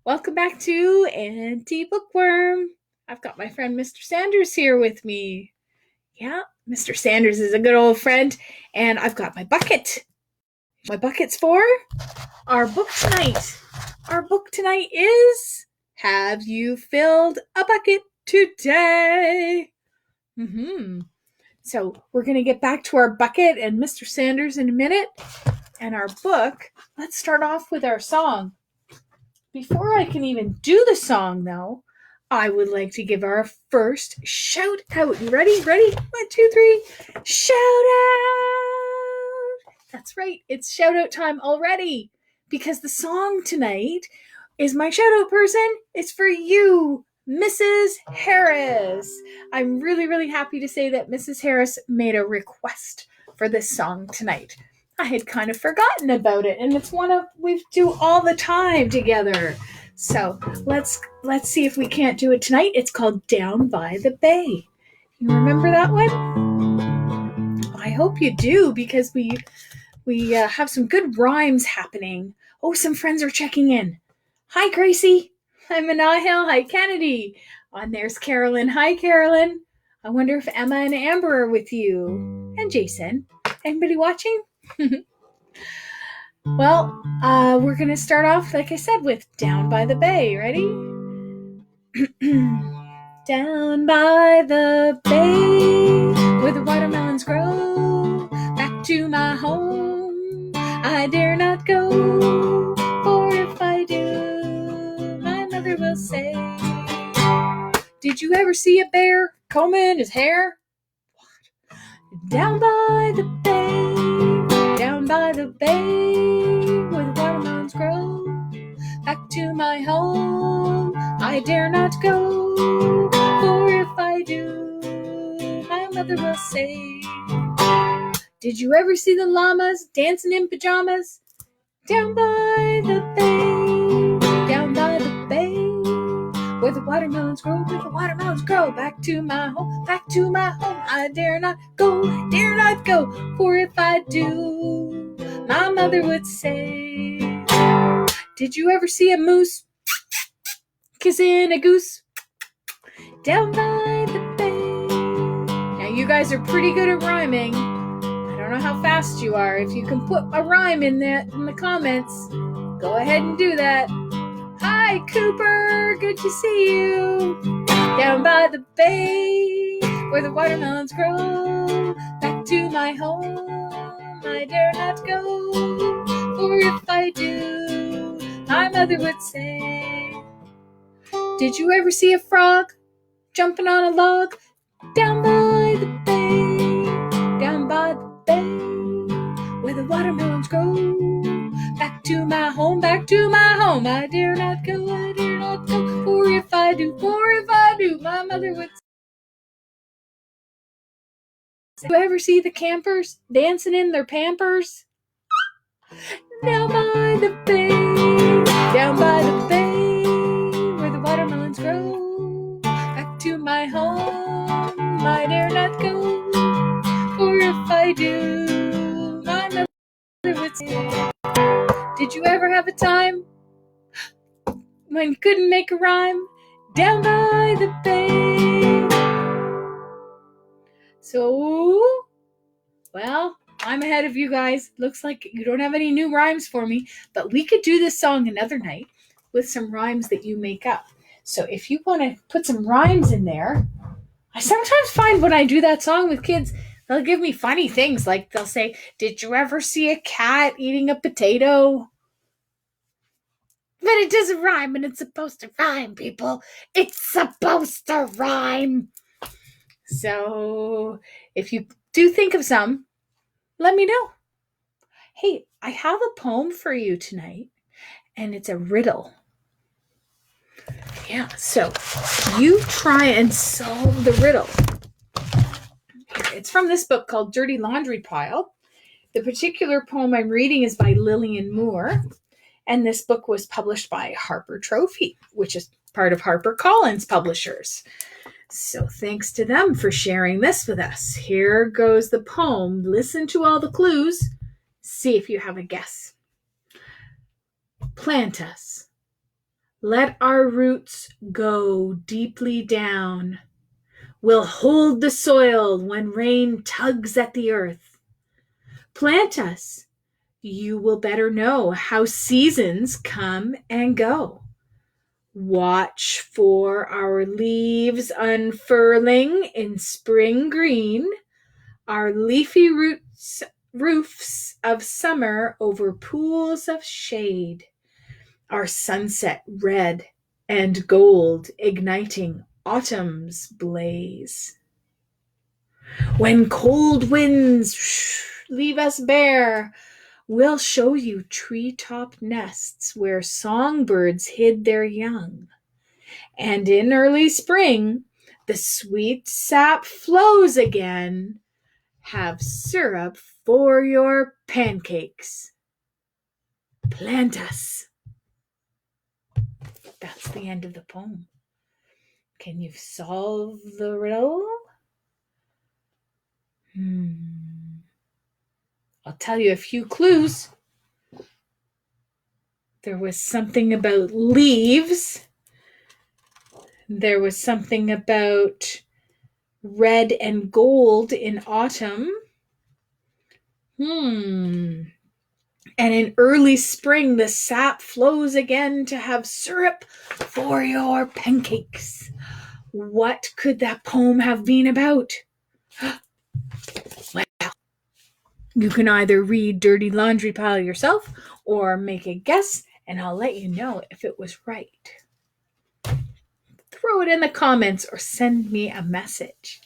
Welcome back to Auntie Bookworm. I've got my friend Mr. Sanders here with me. Yeah, Mr. Sanders is a good old friend, and I've got my bucket. My bucket's for our book tonight. Our book tonight is Have You Filled a Bucket Today? So we're going to get back to our bucket and Mr. Sanders in a minute. And our book, let's start off with our song. Before I can even do the song, though, I would like to give our first shout out. You ready? Ready? 1, 2, 3. Shout out! That's right. It's shout out time already because the song tonight is my shout out person. It's for you, Mrs. Harris. I'm really, really happy to say that Mrs. Harris made a request for this song tonight. I had kind of forgotten about it, and it's one of we do all the time together. So let's see if we can't do it tonight. It's called Down by the Bay. You remember that one? I hope you do because we have some good rhymes happening. Oh, some friends are checking in. Hi, Gracie. Hi, Manahil. Hi, Kennedy. And there's Carolyn. Hi, Carolyn. I wonder if Emma and Amber are with you. And Jason. Anybody watching? Well, we're going to start off, like I said, with Down by the Bay. Ready? Down by the bay, where the watermelons grow, back to my home, I dare not go, for if I do, my mother will say, did you ever see a bear combing his hair? Down by the bay, down by the bay, where the watermelons grow, back to my home, I dare not go, for if I do, my mother will say, did you ever see the llamas dancing in pajamas? Down by the bay, down by the bay, where the watermelons grow, where the watermelons grow, back to my home, I dare not go, for if I do, my mother would say, did you ever see a moose kissing a goose? Down by the bay. Now you guys are pretty good at rhyming. I don't know how fast you are. If you can put a rhyme in the comments, go ahead and do that. Hi, Cooper. Good to see you. Down by the bay, where the watermelons grow, back to my home, I dare not go, for if I do, my mother would say, did you ever see a frog jumping on a log? Down by the bay, down by the bay, where the watermelons grow, back to my home, I dare not go, for if I do, my mother would say. Do you ever see the campers dancing in their pampers? Down by the bay, where the watermelons grow, back to my home, I dare not go, for if I do, my mother would say, did you ever have a time when you couldn't make a rhyme? Down by the bay. So, well, I'm ahead of you guys. Looks like you don't have any new rhymes for me, but we could do this song another night with some rhymes that you make up. So if you want to put some rhymes in there, I sometimes find when I do that song with kids, they'll give me funny things. Like they'll say, did you ever see a cat eating a potato? But it doesn't rhyme, and it's supposed to rhyme, people. It's supposed to rhyme. So if you do think of some, let me know. Hey, I have a poem for you tonight, and it's a riddle. Yeah, so you try and solve the riddle. It's from this book called Dirty Laundry Pile. The particular poem I'm reading is by Lillian Moore, and this book was published by Harper Trophy, which is part of HarperCollins Publishers. So thanks to them for sharing this with us. Here goes the poem. Listen to all the clues. See if you have a guess. Plant us. Let our roots go deeply down. We'll hold the soil when rain tugs at the earth. Plant us. You will better know how seasons come and go. Watch for our leaves unfurling in spring green, our leafy roofs of summer over pools of shade, our sunset red and gold igniting autumn's blaze. When cold winds leave us bare, we'll show you treetop nests where songbirds hid their young. And in early spring, the sweet sap flows again. Have syrup for your pancakes. Plant us. That's the end of the poem. Can you solve the riddle? I'll tell you a few clues. There was something about leaves. There was something about red and gold in autumn. And in early spring, the sap flows again to have syrup for your pancakes. What could that poem have been about? Well, you can either read Dirty Laundry Pile yourself or make a guess, and I'll let you know if it was right. Throw it in the comments or send me a message.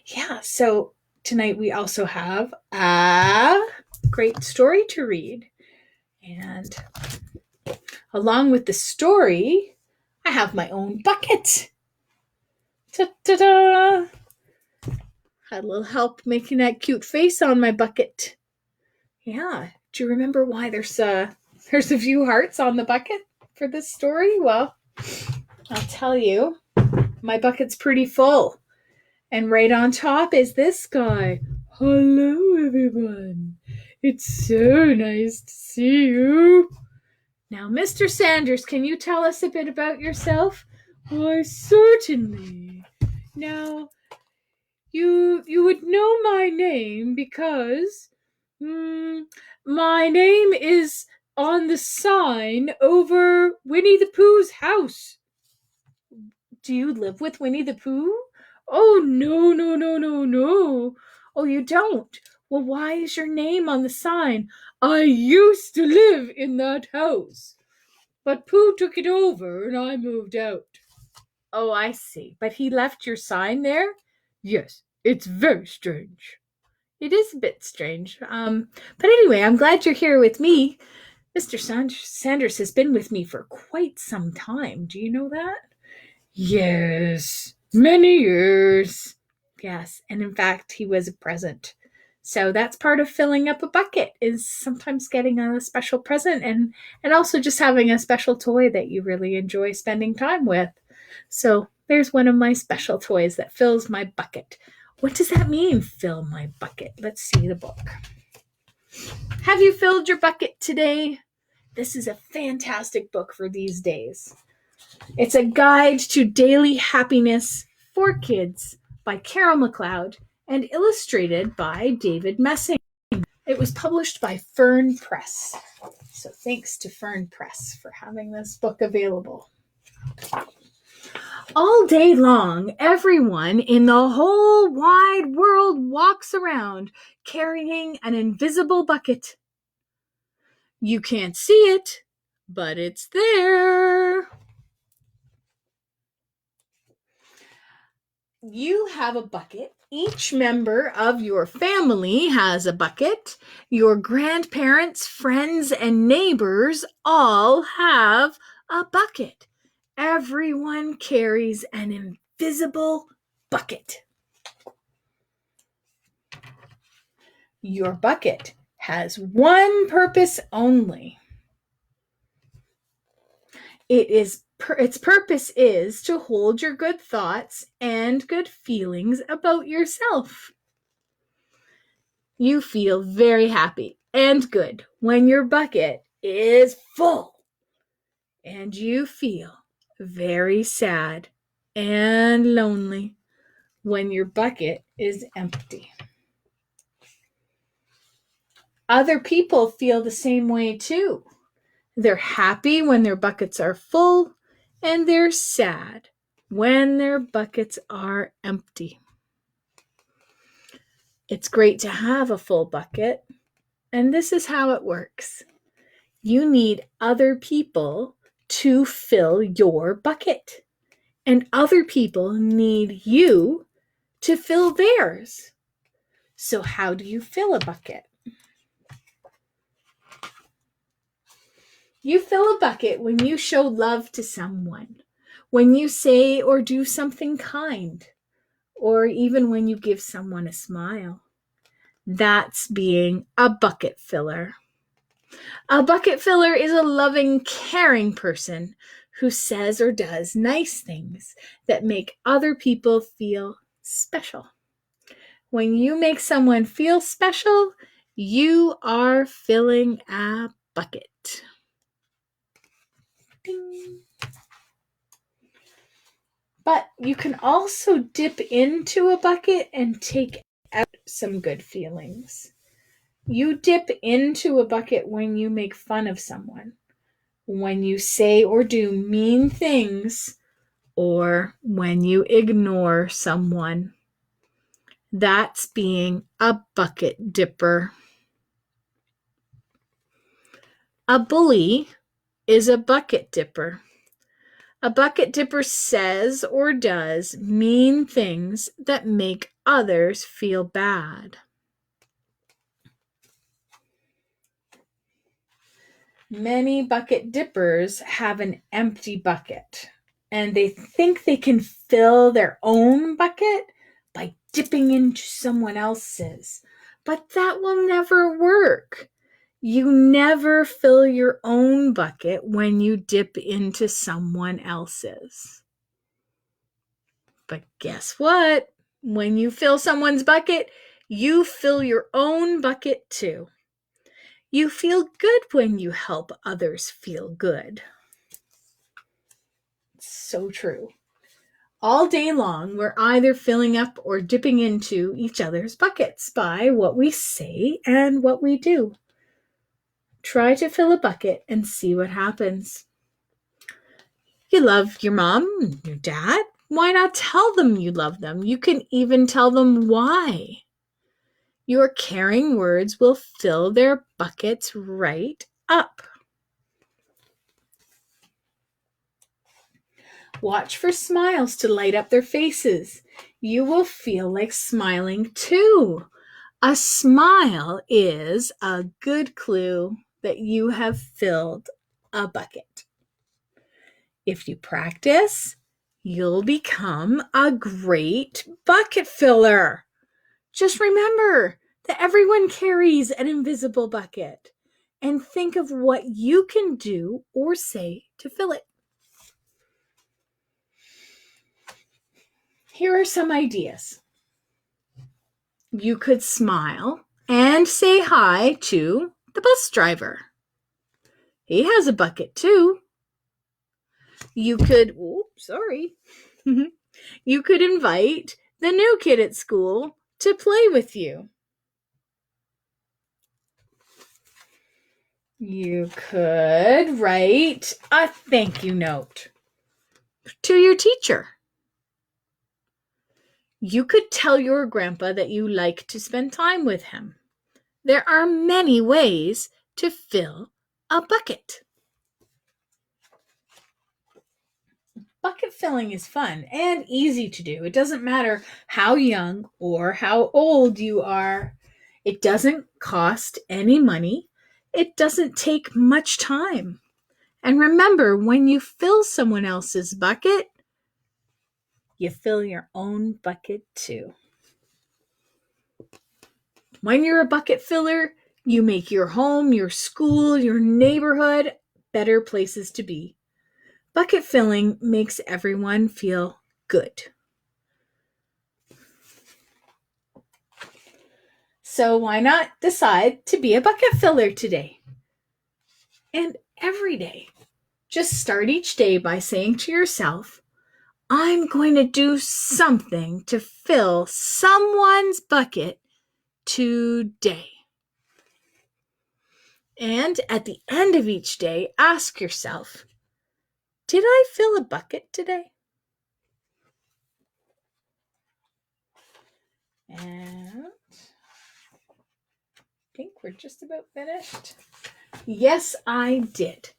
Yeah, so tonight we also have a great story to read. And along with the story, I have my own bucket. Ta-da-da! Had a little help making that cute face on my bucket. Yeah, do you remember why there's a few hearts on the bucket for this story? Well, I'll tell you, my bucket's pretty full. And right on top is this guy. Hello, everyone. It's so nice to see you. Now, Mr. Sanders, can you tell us a bit about yourself? Why, certainly. Now, you would know my name because my name is on the sign over Winnie the Pooh's house. Do you live with Winnie the Pooh? Oh, no. Oh, you don't? Well, why is your name on the sign? I used to live in that house, but Pooh took it over and I moved out. Oh, I see. But he left your sign there? Yes, it's very strange. It is a bit strange. But anyway, I'm glad you're here with me. Mr. Sanders has been with me for quite some time. Do you know that? Yes, many years. Yes, and in fact, he was a present. So that's part of filling up a bucket, is sometimes getting a special present and also just having a special toy that you really enjoy spending time with. So there's one of my special toys that fills my bucket. What does that mean, fill my bucket? Let's see the book. Have you filled your bucket today? This is a fantastic book for these days. It's a guide to daily happiness for kids by Carol McCloud and illustrated by David Messing. It was published by Fern Press. So thanks to Fern Press for having this book available. All day long, everyone in the whole wide world walks around carrying an invisible bucket. You can't see it, but it's there. You have a bucket. Each member of your family has a bucket. Your grandparents, friends, and neighbors all have a bucket. Everyone carries an invisible bucket. Your bucket has one purpose only. Its purpose is to hold your good thoughts and good feelings about yourself. You feel very happy and good when your bucket is full. and you feel very sad and lonely when your bucket is empty. Other people feel the same way too. They're happy when their buckets are full, and they're sad when their buckets are empty. It's great to have a full bucket, and this is how it works. You need other people to fill your bucket, and other people need you to fill theirs. So how do you fill a bucket? You fill a bucket when you show love to someone, when you say or do something kind, or even when you give someone a smile. That's being a bucket filler. A bucket filler is a loving, caring person who says or does nice things that make other people feel special. When you make someone feel special, you are filling a bucket. Ding. But you can also dip into a bucket and take out some good feelings. You dip into a bucket when you make fun of someone, when you say or do mean things, or when you ignore someone. That's being a bucket dipper. A bully is a bucket dipper. A bucket dipper says or does mean things that make others feel bad. Many bucket dippers have an empty bucket, and they think they can fill their own bucket by dipping into someone else's. But that will never work. You never fill your own bucket when you dip into someone else's. But guess what? When you fill someone's bucket, you fill your own bucket too. You feel good when you help others feel good. It's so true. All day long, we're either filling up or dipping into each other's buckets by what we say and what we do. Try to fill a bucket and see what happens. You love your mom and your dad? Why not tell them you love them? You can even tell them why. Your caring words will fill their buckets right up. Watch for smiles to light up their faces. You will feel like smiling too. A smile is a good clue that you have filled a bucket. If you practice, you'll become a great bucket filler. Just remember that everyone carries an invisible bucket, and think of what you can do or say to fill it. Here are some ideas. You could smile and say hi to the bus driver. He has a bucket too. You could, you could invite the new kid at school to play with you. You could write a thank you note to your teacher. You could tell your grandpa that you like to spend time with him. There are many ways to fill a bucket. Bucket filling is fun and easy to do. It doesn't matter how young or how old you are. It doesn't cost any money. It doesn't take much time. And remember, when you fill someone else's bucket, you fill your own bucket too. When you're a bucket filler, you make your home, your school, your neighborhood better places to be. Bucket filling makes everyone feel good. So why not decide to be a bucket filler today? And every day. Just start each day by saying to yourself, I'm going to do something to fill someone's bucket today. And at the end of each day, ask yourself, did I fill a bucket today? And I think we're just about finished. Yes, I did.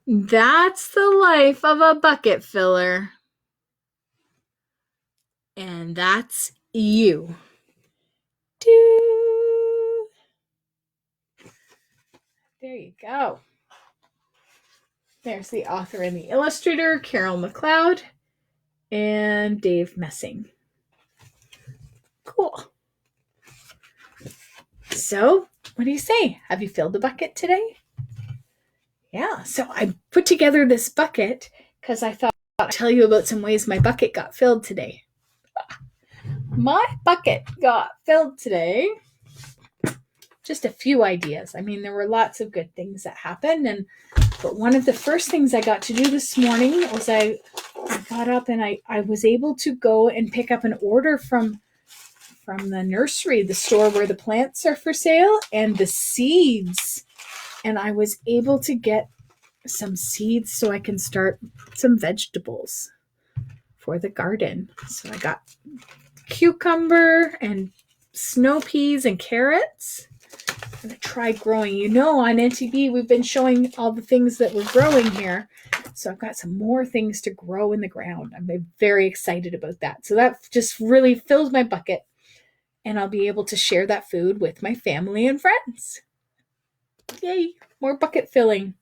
That's the life of a bucket filler. And that's you. There you go. There's the author and the illustrator, Carol McCloud and Dave Messing. Cool. So, what do you say? Have you filled the bucket today? Yeah, so I put together this bucket because I thought I'd tell you about some ways my bucket got filled today. My bucket got filled today. Just a few ideas. I mean, there were lots of good things that happened, but one of the first things I got to do this morning was I got up and I was able to go and pick up an order from the nursery, the store where the plants are for sale, and the seeds. And I was able to get some seeds so I can start some vegetables for the garden. So I got cucumber and snow peas and carrots. I'm going to try growing. You know, on Auntie B, we've been showing all the things that we're growing here. So I've got some more things to grow in the ground. I'm very excited about that. So that just really fills my bucket. And I'll be able to share that food with my family and friends. Yay, more bucket filling.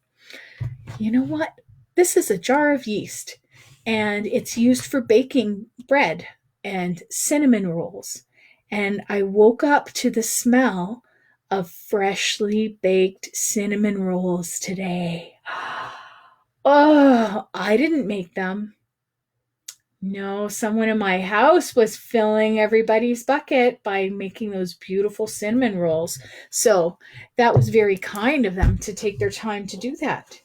You know what? This is a jar of yeast, and it's used for baking bread and cinnamon rolls. And I woke up to the smell of freshly baked cinnamon rolls today. Oh, I didn't make them. No, someone in my house was filling everybody's bucket by making those beautiful cinnamon rolls. So that was very kind of them to take their time to do that.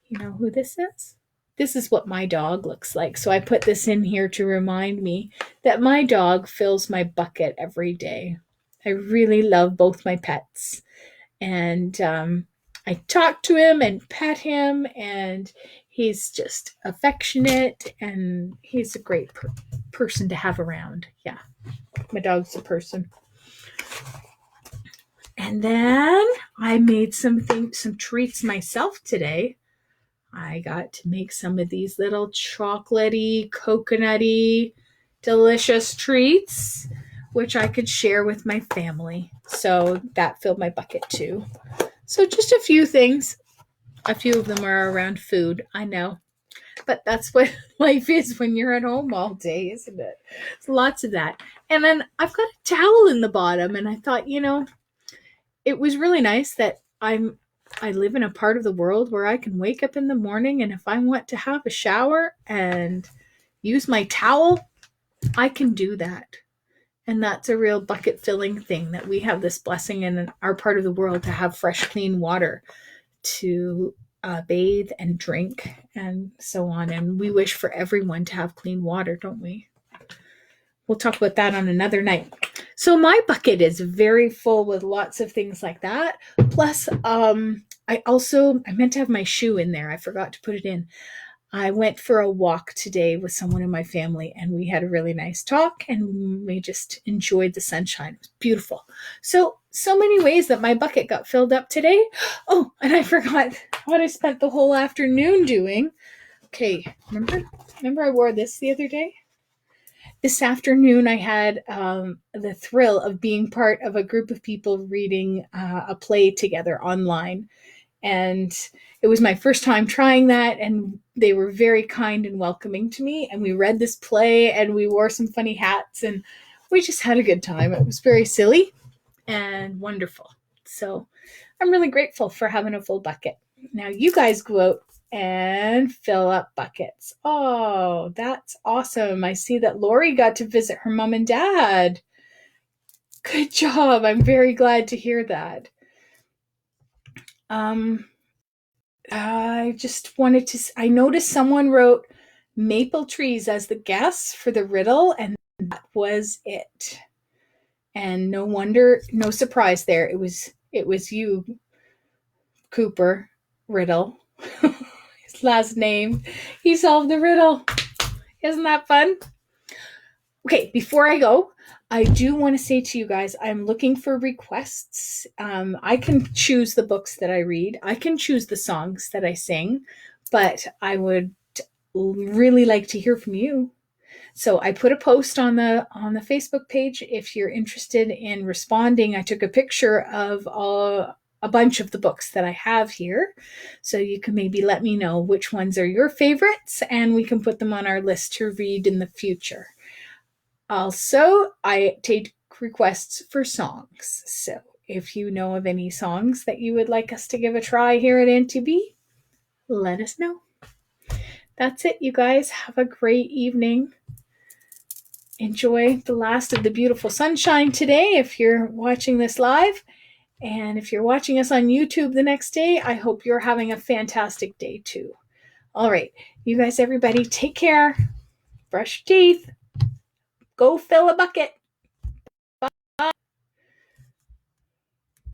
You know who this is? This is what my dog looks like. So I put this in here to remind me that my dog fills my bucket every day. I really love both my pets. And I talk to him and pet him, and he's just affectionate, and he's a great person to have around. Yeah, my dog's a person. And then I made some treats myself today. I got to make some of these little chocolatey, coconutty, delicious treats, which I could share with my family. So that filled my bucket too. So just a few things. A few of them are around food, I know. But that's what life is when you're at home all day, isn't it? It's lots of that. And then I've got a towel in the bottom, and I thought, it was really nice that I live in a part of the world where I can wake up in the morning, and if I want to have a shower and use my towel, I can do that. And that's a real bucket filling thing, that we have this blessing in our part of the world to have fresh, clean water to bathe and drink and so on. And we wish for everyone to have clean water, don't we? We'll talk about that on another night. So my bucket is very full with lots of things like that. Plus, I meant to have my shoe in there. I forgot to put it in. I went for a walk today with someone in my family, and we had a really nice talk, and we just enjoyed the sunshine. It was beautiful. So many ways that my bucket got filled up today. Oh, and I forgot what I spent the whole afternoon doing. Okay, remember I wore this the other day? This afternoon, I had the thrill of being part of a group of people reading a play together online. And it was my first time trying that, and they were very kind and welcoming to me. And we read this play, and we wore some funny hats, and we just had a good time. It was very silly and wonderful. So I'm really grateful for having a full bucket. Now you guys go out and fill up buckets. Oh, that's awesome. I see that Lori got to visit her mom and dad. Good job. I'm very glad to hear that. I just wanted to, I noticed someone wrote maple trees as the guess for the riddle, and that was it. And no wonder, no surprise there. It was you, Cooper Riddle. His last name. He solved the riddle. Isn't that fun? Okay, before I go, I do want to say to you guys, I'm looking for requests. I can choose the books that I read. I can choose the songs that I sing, but I would really like to hear from you. So I put a post on the Facebook page if you're interested in responding. I took a picture of a bunch of the books that I have here, so you can maybe let me know which ones are your favorites, and we can put them on our list to read in the future. Also, I take requests for songs. So if you know of any songs that you would like us to give a try here at Auntie B, let us know. That's it, you guys. Have a great evening. Enjoy the last of the beautiful sunshine today if you're watching this live. And if you're watching us on YouTube the next day, I hope you're having a fantastic day too. All right, you guys, everybody, take care. Brush your teeth. Go fill a bucket.